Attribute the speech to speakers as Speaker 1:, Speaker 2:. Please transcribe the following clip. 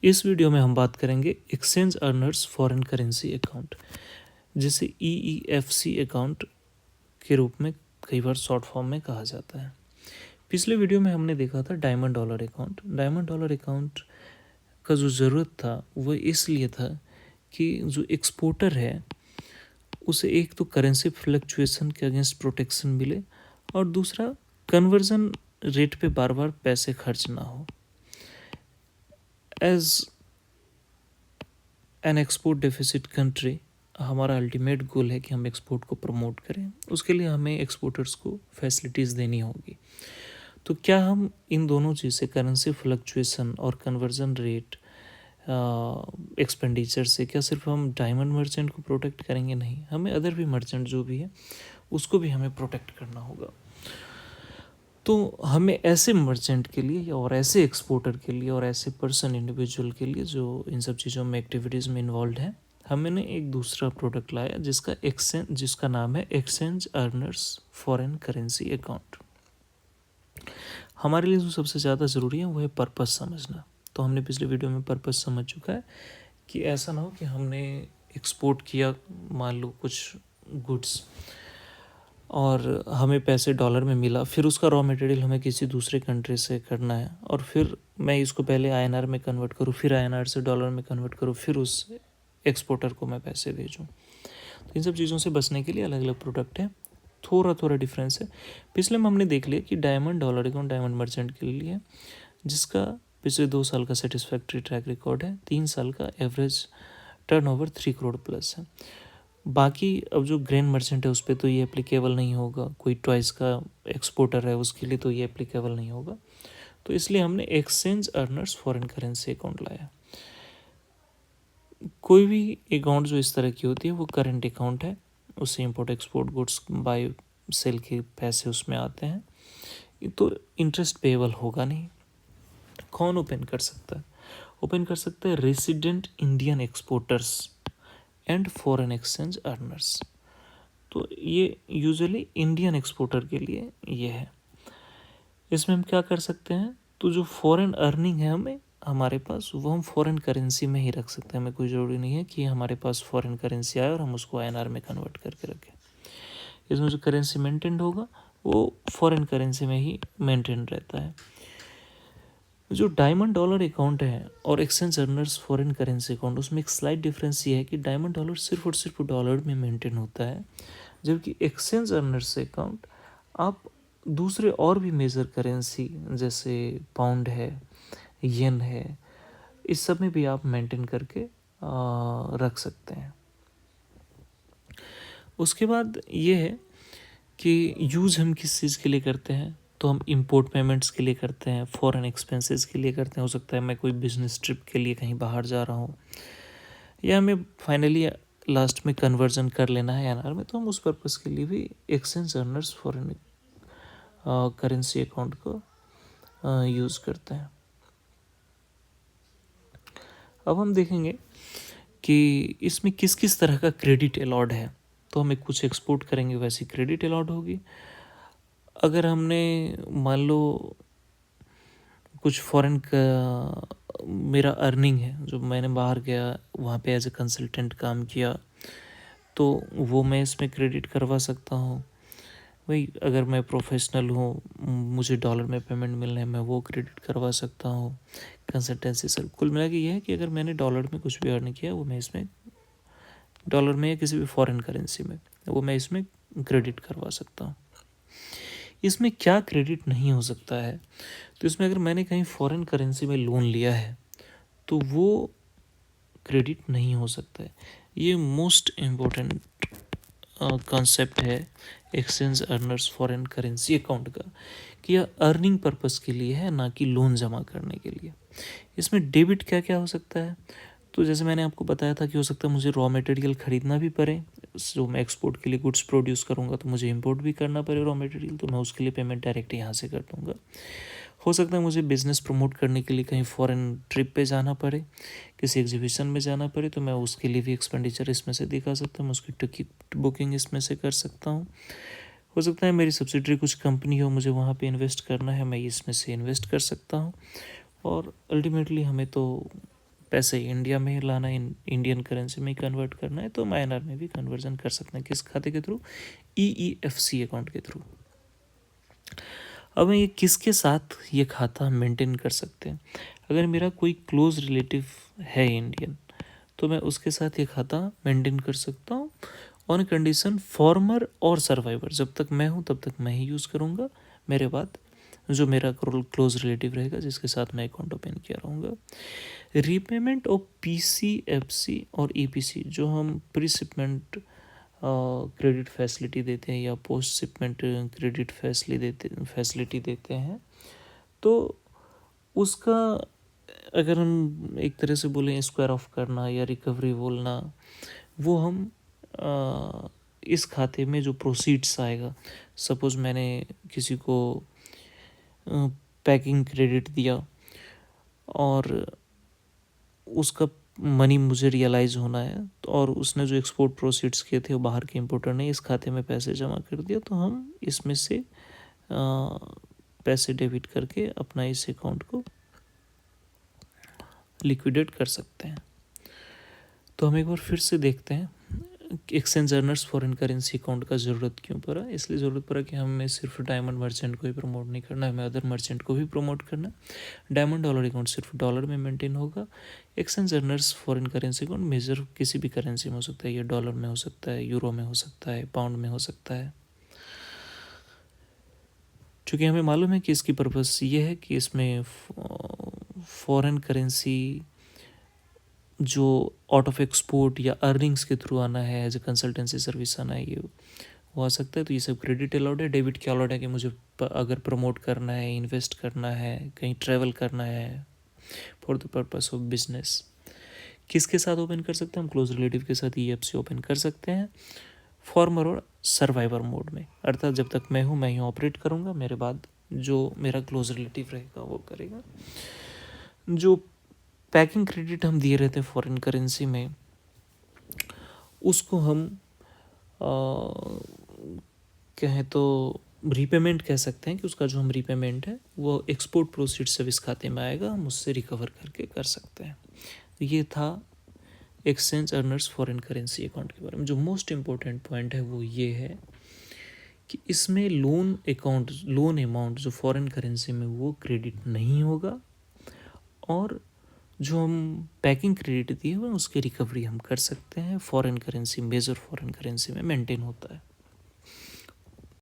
Speaker 1: इस वीडियो में हम बात करेंगे exchange earners foreign currency account, जिसे EEFC अकाउंट के रूप में कई बार शॉर्ट फॉर्म में कहा जाता है। पिछले वीडियो में हमने देखा था diamond dollar account. Diamond dollar account का जो ज़रूरत था वो इसलिए था कि जो एक्सपोर्टर है उसे एक तो करेंसी फ्लक्चुएशन के अगेंस्ट प्रोटेक्शन मिले और दूसरा कन्वर्जन रेट पे बार बार पैसे खर्च ना हो। As an export deficit country हमारा अल्टीमेट गोल है कि हम एक्सपोर्ट को प्रमोट करें। उसके लिए हमें एक्सपोर्टर्स को फैसिलिटीज़ देनी होगी। तो क्या हम इन दोनों चीज़ से, करेंसी फ्लक्चुएशन और कन्वर्जन रेट एक्सपेंडिचर से, क्या सिर्फ हम डायमंड मर्चेंट को प्रोटेक्ट करेंगे? नहीं, हमें अदर भी मर्चेंट जो भी है उसको भी हमें प्रोटेक्ट करना होगा। तो हमें ऐसे मर्चेंट के लिए और ऐसे एक्सपोर्टर के लिए और ऐसे पर्सन इंडिविजुअल के लिए जो इन सब चीज़ों में एक्टिविटीज़ में इन्वॉल्व है, हमने एक दूसरा प्रोडक्ट लाया जिसका नाम है exchange earners foreign currency account. हमारे लिए जो सबसे ज़्यादा ज़रूरी है वो है पर्पस समझना। तो हमने पिछले वीडियो में पर्पस समझ चुका है कि ऐसा ना हो कि हमने एक्सपोर्ट किया मान लो कुछ गुड्स और हमें पैसे डॉलर में मिला, फिर उसका रॉ मटेरियल हमें किसी दूसरे कंट्री से करना है और फिर मैं इसको पहले INR में कन्वर्ट करूँ, फिर INR से डॉलर में कन्वर्ट करूँ, फिर उस एक्सपोर्टर को मैं पैसे भेजूँ। तो इन सब चीज़ों से बचने के लिए अलग अलग प्रोडक्ट है, थोड़ा डिफरेंस है। पिछले में हमने देख लिया कि diamond dollar account diamond merchant के लिए, जिसका पिछले 2 साल का सेटिस्फैक्ट्री ट्रैक रिकॉर्ड है, 3 साल का एवरेज टर्नओवर 3 करोड़ प्लस है। बाकी अब जो ग्रैंड मर्चेंट है उस पर तो ये एप्लीकेबल नहीं होगा, कोई टॉयज़ का एक्सपोर्टर है उसके लिए तो ये एप्लीकेबल नहीं होगा। तो इसलिए हमने exchange earners foreign currency account लाया। कोई भी अकाउंट जो इस तरह की होती है वो करेंट अकाउंट है, उससे import export goods buy sell के पैसे उसमें आते हैं, तो इंटरेस्ट पेएबल होगा नहीं। कौन ओपन कर सकता है? ओपन कर सकते हैं resident Indian exporters and foreign exchange earners. तो ये यूजुअली इंडियन एक्सपोर्टर के लिए ये है। इसमें हम क्या कर सकते हैं, तो जो फॉरेन अर्निंग है हमारे पास वो हम फॉरेन करेंसी में ही रख सकते हैं। हमें कोई ज़रूरी नहीं है कि हमारे पास फॉरेन करेंसी आए और हम उसको INR में कन्वर्ट करके रखें। इसमें जो करेंसी मेंटेन होगा वो फॉरेन करेंसी में ही मेंटेन रहता है। जो डायमंड डॉलर अकाउंट है और exchange earners foreign currency account, उसमें एक स्लाइट डिफरेंस ये है कि डायमंड डॉलर सिर्फ और सिर्फ डॉलर में मेंटेन होता है, जबकि एक्सचेंज अर्नर्स अकाउंट आप दूसरे और भी मेजर करेंसी जैसे पाउंड है, येन है, इस सब में भी आप मेंटेन करके रख सकते हैं। उसके बाद ये है कि यूज़ हम किस चीज़ के लिए करते हैं, तो हम इंपोर्ट पेमेंट्स के लिए करते हैं, फॉरेन एक्सपेंसेस के लिए करते हैं। हो सकता है मैं कोई बिजनेस ट्रिप के लिए कहीं बाहर जा रहा हूँ, या हमें फाइनली लास्ट में कन्वर्जन कर लेना है INR में, तो हम उस पर्पज़ के लिए भी exchange earners foreign currency account को यूज़ करते हैं। अब हम देखेंगे कि इसमें किस किस तरह का क्रेडिट अलाउड है। तो हमें कुछ एक्सपोर्ट करेंगे वैसी क्रेडिट अलाउड होगी। अगर हमने मान लो कुछ फॉरेन का मेरा अर्निंग है, जो मैंने बाहर गया वहाँ पे एज ए कंसल्टेंट काम किया, तो वो मैं इसमें क्रेडिट करवा सकता हूँ। वही अगर मैं प्रोफेशनल हूँ, मुझे डॉलर में पेमेंट मिलना है, मैं वो क्रेडिट करवा सकता हूँ। कंसल्टेंसी सर, कुल मिला के ये है कि अगर मैंने डॉलर में कुछ भी अर्न किया वो मैं इसमें डॉलर में या किसी भी फॉरेन करेंसी में वो मैं इसमें क्रेडिट करवा सकता हूँ। इसमें क्या क्रेडिट नहीं हो सकता है, तो इसमें अगर मैंने कहीं फॉरेन करेंसी में लोन लिया है तो वो क्रेडिट नहीं हो सकता है। ये मोस्ट इम्पोर्टेंट कॉन्सेप्ट है exchange earners foreign currency account का, कि यह अर्निंग पर्पस के लिए है, ना कि लोन जमा करने के लिए। इसमें डेबिट क्या क्या हो सकता है, तो जैसे मैंने आपको बताया था कि हो सकता है मुझे रॉ मटेरियल ख़रीदना भी पड़े, जो मैं एक्सपोर्ट के लिए गुड्स प्रोड्यूस करूँगा तो मुझे इंपोर्ट भी करना पड़े रॉ मटेरियल, तो मैं उसके लिए पेमेंट डायरेक्ट यहाँ से कर दूँगा। हो सकता है मुझे बिज़नेस प्रमोट करने के लिए कहीं फॉरेन ट्रिप पे जाना पड़े, किसी एग्जीबिशन में जाना पड़े, तो मैं उसके लिए भी एक्सपेंडिचर इसमें से दिखा सकता हूँ, मैं उसकी टिकट बुकिंग इसमें से कर सकता हूँ। हो सकता है मेरी सब्सिडरी कुछ कंपनी हो, मुझे वहाँ पे इन्वेस्ट करना है, मैं इसमें से इन्वेस्ट कर सकता हूँ। और अल्टीमेटली हमें तो पैसे इंडिया में लाना, इंडियन करेंसी में कन्वर्ट करना है तो हम INR में भी कन्वर्जन कर सकते हैं। किस खाते के थ्रू? EEFC अकाउंट के थ्रू। अब ये किसके साथ ये खाता मेंटेन कर सकते हैं? अगर मेरा कोई क्लोज रिलेटिव है इंडियन, तो मैं उसके साथ ये खाता मेंटेन कर सकता हूँ ऑन कंडीशन फॉर्मर और सर्वाइवर। जब तक मैं हूँ तब तक मैं ही यूज़ करूँगा, मेरे बाद जो मेरा क्लोज रिलेटिव रहेगा जिसके साथ मैं अकाउंट ओपन किया रहूँगा। रीपेमेंट ऑफ PCFC और EPC, जो हम प्री शिपमेंट क्रेडिट फैसिलिटी देते हैं या पोस्ट शिपमेंट क्रेडिट फैसिलिटी देते हैं, तो उसका अगर हम एक तरह से बोलें स्क्वायर ऑफ करना या रिकवरी बोलना, वो हम इस खाते में जो प्रोसीड्स आएगा, सपोज़ मैंने किसी को पैकिंग क्रेडिट दिया और उसका मनी मुझे रियलाइज़ होना है, तो और उसने जो एक्सपोर्ट प्रोसीड्स किए थे वो बाहर के इम्पोर्टर ने इस खाते में पैसे जमा कर दिया, तो हम इसमें से पैसे डेबिट करके अपना इस अकाउंट को लिक्विडेट कर सकते हैं। तो हम एक बार फिर से देखते हैं exchange earners foreign currency account का ज़रूरत क्यों पड़ा। इसलिए ज़रूरत पड़ा कि हमें सिर्फ डायमंड मर्चेंट को ही प्रमोट नहीं करना है, हमें अदर मर्चेंट को भी प्रमोट करना है। डायमंड डॉलर अकाउंट सिर्फ डॉलर में मेंटेन होगा। Exchange earners foreign currency account major किसी भी करेंसी में हो सकता है, ये डॉलर में हो सकता है, यूरो में हो सकता है, पाउंड में हो सकता है। चूँकि हमें मालूम है कि इसकी पर्पस ये है कि इसमें फॉरेन करेंसी जो आउट ऑफ एक्सपोर्ट या अर्निंग्स के थ्रू आना है, एज ए कंसल्टेंसी सर्विस आना है, ये वो आ सकता है। तो ये सब क्रेडिट अलाउड है। डेबिट क्या अलाउड है कि मुझे अगर प्रमोट करना है, इन्वेस्ट करना है, कहीं ट्रैवल करना है for the purpose of business. किसके साथ ओपन कर सकते हैं हम? क्लोज रिलेटिव के साथ EFC ओपन कर सकते हैं फॉर्मर और सर्वाइवर मोड में, अर्थात जब तक मैं हूँ मैं ही ऑपरेट करूँगा, मेरे बाद जो मेरा क्लोज रिलेटिव रहेगा वो करेगा। जो पैकिंग क्रेडिट हम दिए रहते हैं फॉरेन करेंसी में, उसको हम कहें तो रीपेमेंट कह सकते हैं कि उसका जो हम रीपेमेंट है वो एक्सपोर्ट प्रोसीड से इस खाते में आएगा, हम उससे रिकवर करके कर सकते हैं। ये था exchange earners foreign currency account के बारे में। जो मोस्ट इम्पोर्टेंट पॉइंट है वो ये है कि इसमें लोन अमाउंट जो फॉरेन करेंसी में वो क्रेडिट नहीं होगा, और जो हम पैकिंग क्रेडिट दिए हुए हैं उसकी रिकवरी हम कर सकते हैं। Foreign currency, major foreign currency में मेंटेन होता है।